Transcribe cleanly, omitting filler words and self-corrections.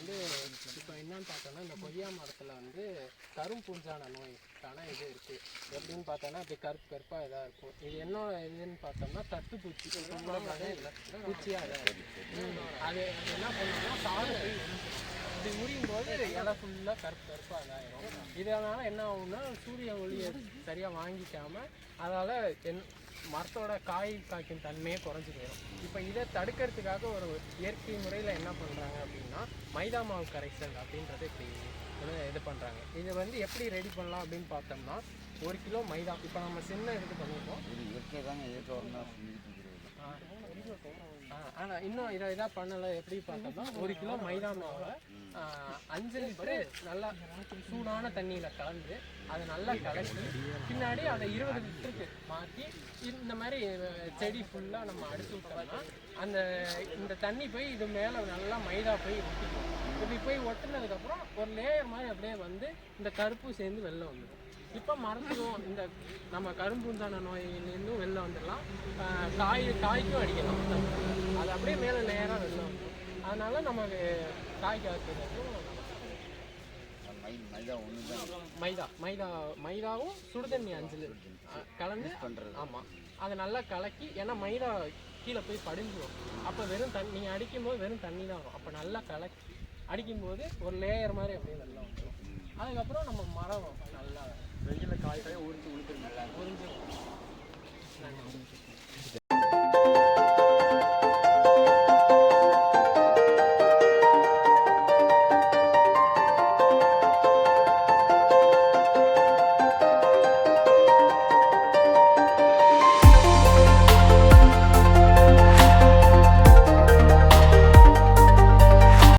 வந்து இப்போ என்னன்னு பார்த்தோன்னா இந்த கொய்யா மரத்தில் வந்து கரும்பூஞ்சான நோய்க்கான இது இருக்குது. எப்படின்னு பார்த்தோன்னா அப்படி கருப்பு கருப்பாக இதாக இருக்கும். இது என்ன இதுன்னு பார்த்தோம்னா தட்டுப்பூச்சி பூச்சியாக இதாக இருக்குது. அது என்ன பண்ணோம்னா சாறு இப்படி உரியும் போது இலை ஃபுல்லாக கருப்பு கருப்பாக இதாகிடும். இதனால் என்ன ஆகும்னா சூரிய ஒளியை சரியாக வாங்கிக்காமல் அதால் மரத்தோட காய்க்கும் தன்மையே குறைஞ்சி போயிடும். இப்போ இதை தடுக்கிறதுக்காக ஒரு இயற்கை முறையில் என்ன பண்ணுறாங்க அப்படின்னா மைதா மாவு கரைசல் அப்படின்றது இப்படி இது பண்ணுறாங்க. இதை வந்து எப்படி ரெடி பண்ணலாம் அப்படின்னு பார்த்தோம்னா 1 கிலோ மைதா இப்போ நம்ம சின்ன இதுக்கு பண்ணியிருக்கோம். ஆனால் இன்னும் இதாக பண்ணலை. எப்படி பார்த்தோம்னா 1 கிலோ மைதா மாவை 5 லிட்டரு நல்லா சூடான தண்ணியில் கலந்து அதை நல்லா கலக்கி பின்னாடி அதை 20 லிட்டருக்கு மாற்றி இந்த மாதிரி செடி ஃபுல்லாக நம்ம அடிச்சு விட்டோம்னா இந்த தண்ணி போய் இது மேலே நல்லா மைதா போய் ஒட்டிக்கும். இப்படி போய் ஒட்டினதுக்கப்புறம் ஒரு லேயர் மாதிரி அப்படியே வந்து இந்த கருப்பு சேர்ந்து வெளில வந்துடும். இப்போ மரத்துக்கும் இந்த நம்ம கரும்பூஞ்சான நோயிலேருந்தும் வெளில வந்துடலாம். காய்க்கும் அடிக்கலாம். அது அப்படியே மேலே லேயராக வெளில வந்துடும். அதனால நமக்கு காய் காய்க்கிறதுக்கும் மைதாவும் சுடுதண்ணி 5 லிட்டர் கலந்து ஆமாம் அதை நல்லா கலக்கி, ஏன்னா மைதா கீழே போய் படிஞ்சிடும். அப்போ வெறும் தண்ணி நீங்கள் அடிக்கும்போது வெறும் தண்ணி தான் வரும். அப்போ நல்லா கலக்கி அடிக்கும்போது ஒரு லேயர் மாதிரி அப்படியே நல்லா வந்துடும். அதுக்கப்புறம் நம்ம மரம் நல்லா வெயிலில் காய் உறிஞ்சு உளுந்துருங்க உறிஞ்சு